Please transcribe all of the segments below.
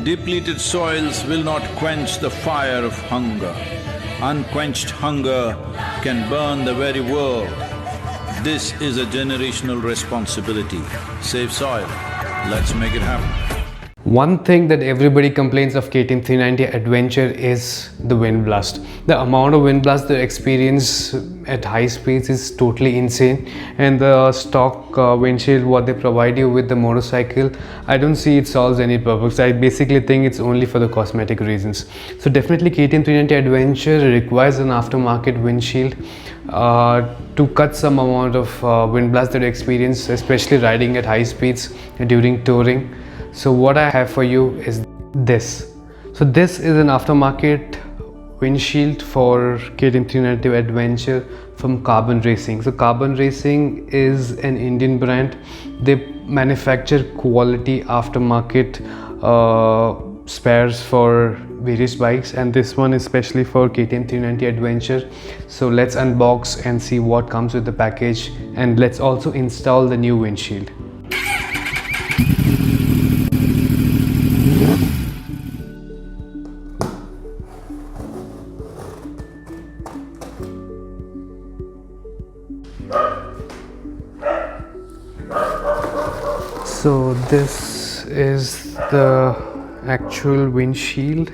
Depleted soils will not quench the fire of hunger. Unquenched hunger can burn the very world. This is a generational responsibility. Save soil, let's make it happen. One thing that everybody complains of KTM 390 Adventure is the wind blast. The amount of wind blast they experience at high speeds is totally insane, and the stock windshield what they provide you with the motorcycle, I don't see it solves any purpose. I basically think it's only for the cosmetic reasons. So definitely KTM 390 Adventure requires an aftermarket windshield to cut some amount of wind blast that you experience, especially riding at high speeds during touring. So what I have for you is this. So this is an aftermarket windshield for KTM 390 Adventure from Carbon Racing. So Carbon Racing is an Indian brand. They manufacture quality aftermarket spares for various bikes, and this one is especially for KTM 390 Adventure. So let's unbox and see what comes with the package, and let's also install the new windshield. So this is the actual windshield.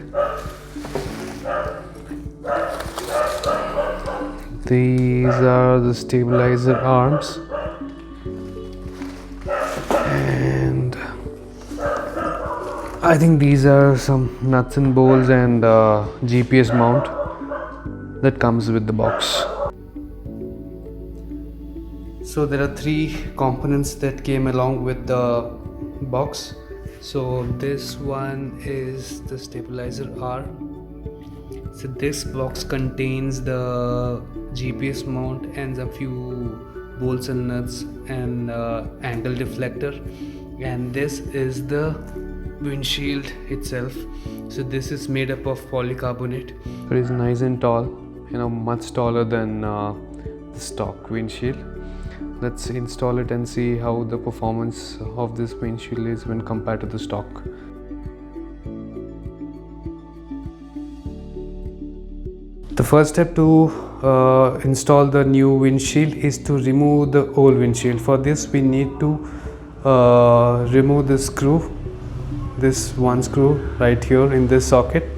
These are the stabilizer arms, and I think these are some nuts and bolts and GPS mount that comes with the box. So there are three components that came along with the box. So this one is the stabilizer arm. So this box contains the GPS mount and a few bolts and nuts and angle deflector, and this is the windshield itself. So this is made up of polycarbonate. It is nice and tall, much taller than the stock windshield. Let's install it and see how the performance of this windshield is when compared to the stock. The first step to install the new windshield is to remove the old windshield. For this we need to remove the screw, this one screw right here in this socket.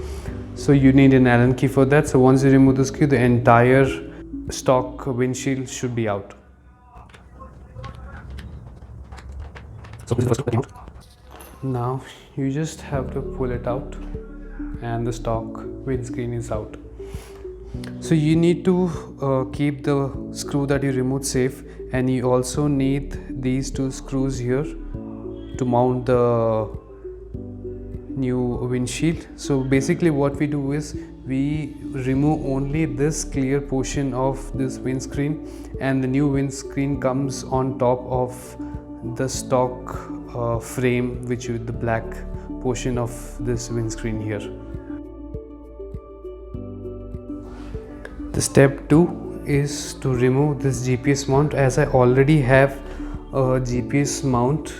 So you need an Allen key for that. So once you remove the screw, the entire stock windshield should be out. So this is the first step. Now you just have to pull it out and the stock windscreen is out. So you need to keep the screw that you removed safe, and you also need these two screws here to mount the new windshield. So basically what we do is we remove only this clear portion of this windscreen, and the new windscreen comes on top of the stock frame, which is the black portion of this windscreen here. The step 2 is to remove this GPS mount. As I already have a GPS mount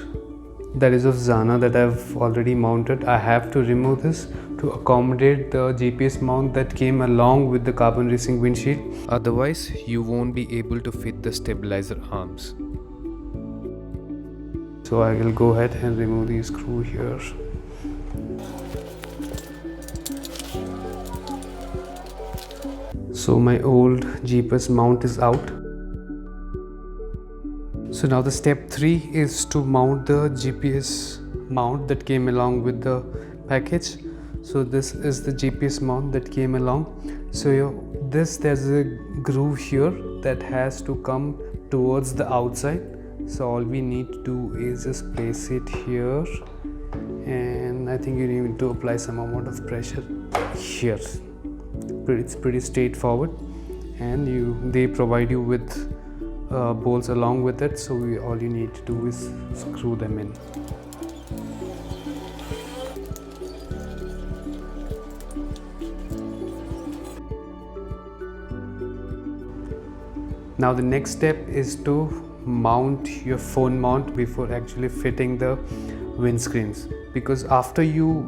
that is of Zana that I've already mounted, I have to remove this to accommodate the GPS mount that came along with the Carbon Racing windshield. Otherwise you won't be able to fit the stabilizer arms. So I will go ahead and remove the screw here. So my old GPS mount is out. So now the step 3 is to mount the GPS mount that came along with the package. So this is the GPS mount that came along. So there's a groove here that has to come towards the outside. So all we need to do is just place it here, and I think you need to apply some amount of pressure here. It's pretty straightforward, and they provide you with bolts along with it. So all you need to do is screw them in. Now the next step is to mount your phone mount before actually fitting the windscreens, because after you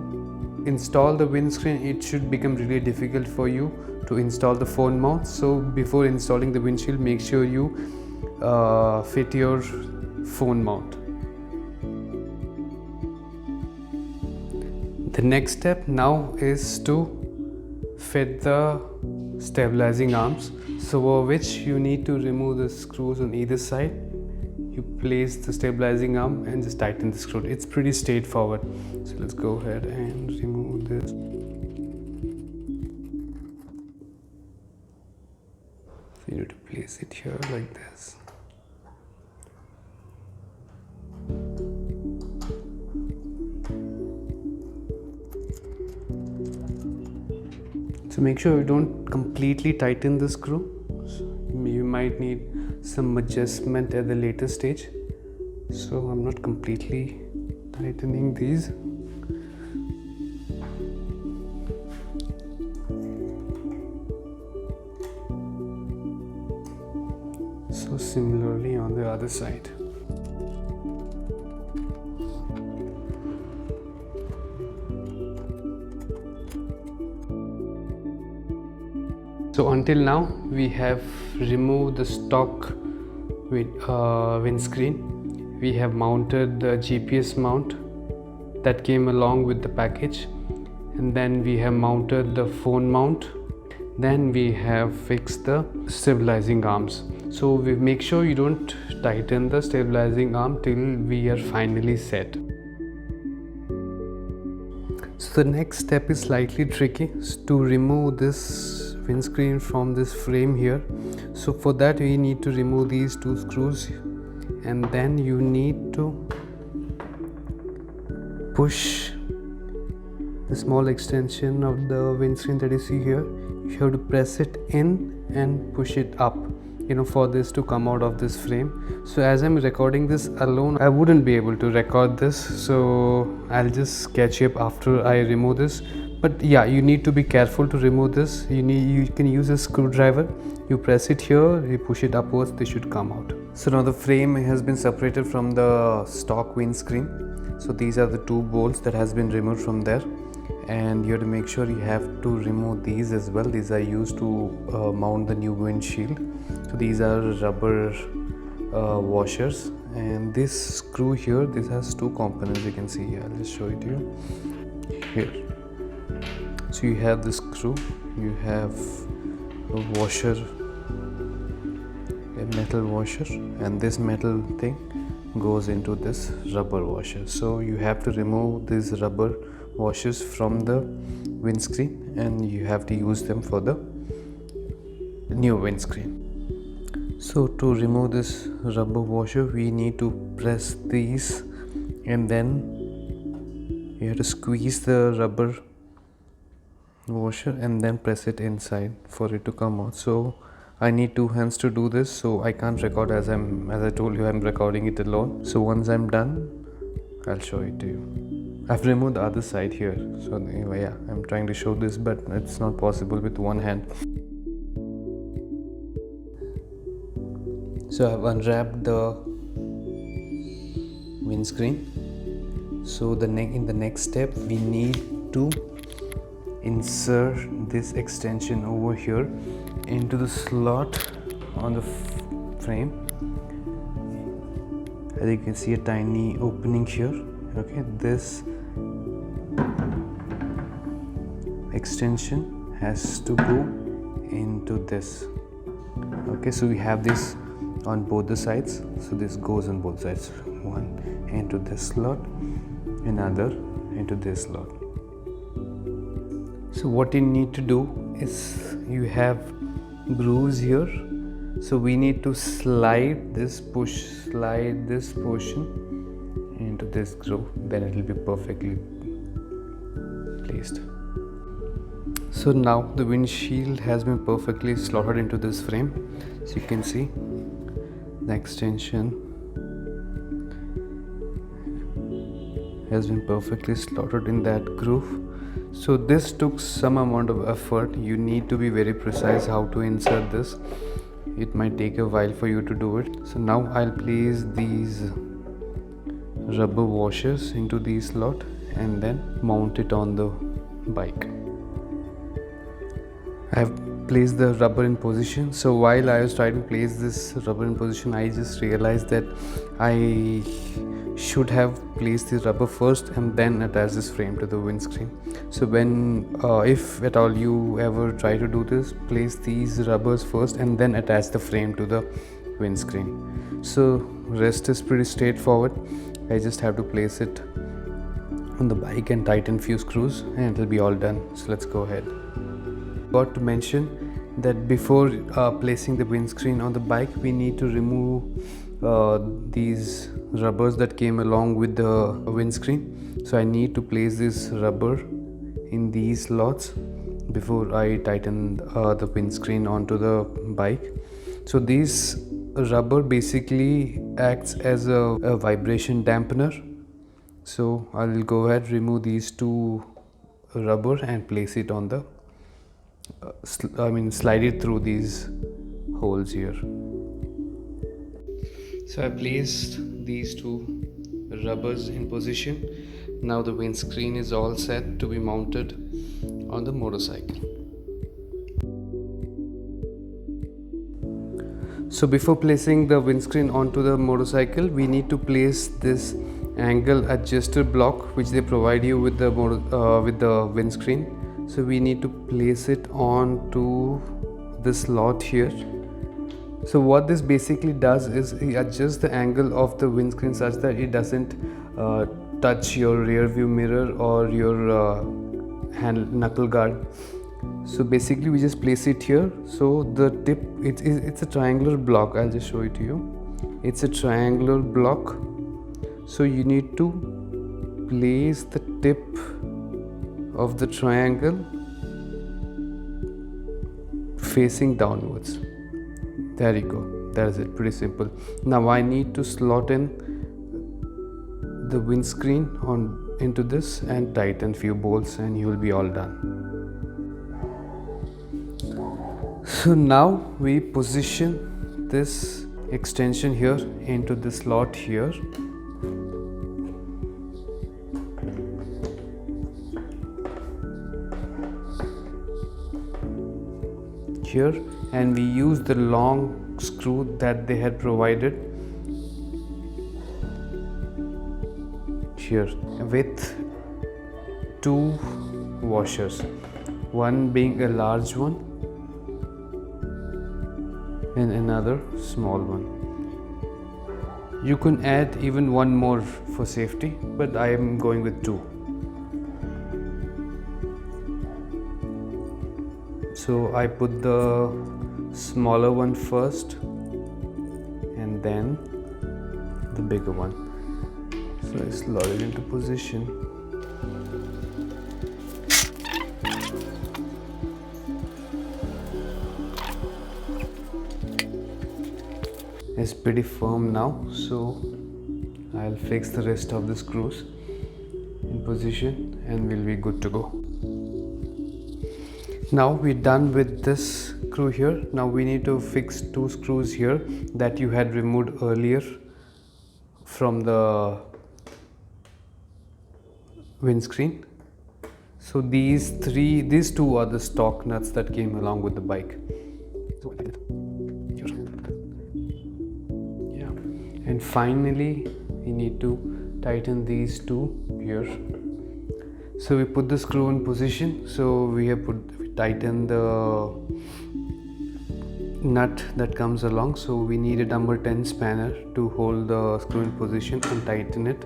install the windscreen, it should become really difficult for you to install the phone mount. So before installing the windshield, make sure you fit your phone mount. The next step now is to fit the stabilizing arms, so for which you need to remove the screws on either side. You place the stabilizing arm and just tighten the screw. It's pretty straightforward. So let's go ahead and remove this. You need to place it here like this. So make sure you don't completely tighten the screw. You might need some adjustment at the later stage. So I'm not completely tightening these. So similarly on the other side. So until now we have removed the stock windscreen. We have mounted the GPS mount that came along with the package, and then we have mounted the phone mount. Then we have fixed the stabilizing arms. So we make sure you don't tighten the stabilizing arm till we are finally set. So the next step is slightly tricky, to remove this windscreen from this frame here. So for that we need to remove these two screws, and then you need to push the small extension of the windscreen that you see here. You have to press it in and push it up, for this to come out of this frame. So as I'm recording this alone, I wouldn't be able to record this, so I'll just catch up after I remove this. But yeah, you need to be careful to remove this. You can use a screwdriver. You press it here, you push it upwards, they should come out. So now the frame has been separated from the stock windscreen. So these are the two bolts that has been removed from there, and you have to make sure you have to remove these as well. These are used to mount the new windshield. So these are rubber washers, and this screw here, this has two components. You can see here, I'll just show it to you here. So you have the screw, you have a washer, a metal washer, and this metal thing goes into this rubber washer. So you have to remove these rubber washers from the windscreen, and you have to use them for the new windscreen. So to remove this rubber washer, we need to press these, and then you have to squeeze the rubber washer and then press it inside for it to come out. So I need two hands to do this, so I can't record as I told you, I'm recording it alone. So once I'm done, I'll show it to you. I've removed the other side here, so anyway, yeah, I'm trying to show this, but it's not possible with one hand. So I've unwrapped the windscreen. So in the next step, we need to insert this extension over here into the slot on the frame. As you can see, a tiny opening here. Okay, this extension has to go into this. Okay, so we have this on both the sides, so this goes on both sides. One into this slot, another into this slot. So what you need to do is, you have grooves here, so we need to slide this portion into this groove, then it will be perfectly placed. So now the windshield has been perfectly slotted into this frame. So you can see the extension has been perfectly slotted in that groove. So this took some amount of effort. You need to be very precise how to insert this. It might take a while for you to do it. So now I'll place these rubber washers into the slot and then mount it on the bike. I have placed the rubber in position. So while I was trying to place this rubber in position, I just realized that I should have placed the rubber first and then attach this frame to the windscreen. So when if at all you ever try to do this, place these rubbers first and then attach the frame to the windscreen. So rest is pretty straightforward. I just have to place it on the bike and tighten few screws and it will be all done. So let's go ahead. Got to mention that before placing the windscreen on the bike, we need to remove these rubbers that came along with the windscreen. So I need to place this rubber in these slots before I tighten the windscreen onto the bike. So this rubber basically acts as a vibration dampener. So I'll go ahead, remove these two rubber and place it on the slide it through these holes here. So I placed these two rubbers in position. Now the windscreen is all set to be mounted on the motorcycle. So before placing the windscreen onto the motorcycle, we need to place this angle adjuster block which they provide you with the windscreen. So we need to place it onto the slot here. So what this basically does is it adjusts the angle of the windscreen such that it doesn't touch your rear view mirror or your knuckle guard. So basically we just place it here. So the tip, it's a triangular block. I'll just show it to you. It's a triangular block. So you need to place the tip of the triangle facing downwards. There you go. That is it. Pretty simple. Now I need to slot in the windscreen into this and tighten few bolts and you will be all done. So now we position this extension here into the slot here. And we use the long screw that they had provided here with two washers, one being a large one and another small one. You can add even one more for safety, but I am going with two. So I put the smaller one first and then the bigger one. So I slot it into position. It's pretty firm now, so I'll fix the rest of the screws in position and we'll be good to go. Now we're done with this screw here. Now we need to fix two screws here that you had removed earlier from the windscreen. So these two are the stock nuts that came along with the bike. Yeah. And finally we need to tighten these two here. So we put the screw in position. So we tighten the nut that comes along. So we need a number 10 spanner to hold the screw in position and tighten it.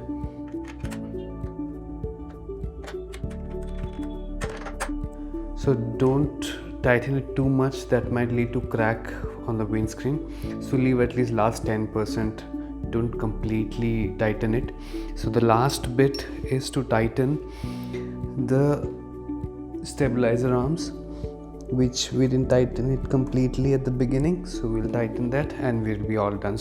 So don't tighten it too much, that might lead to crack on the windscreen. So leave at least last 10%, don't completely tighten it. So the last bit is to tighten the stabilizer arms, which we didn't tighten it completely at the beginning, so we'll tighten that and we'll be all done.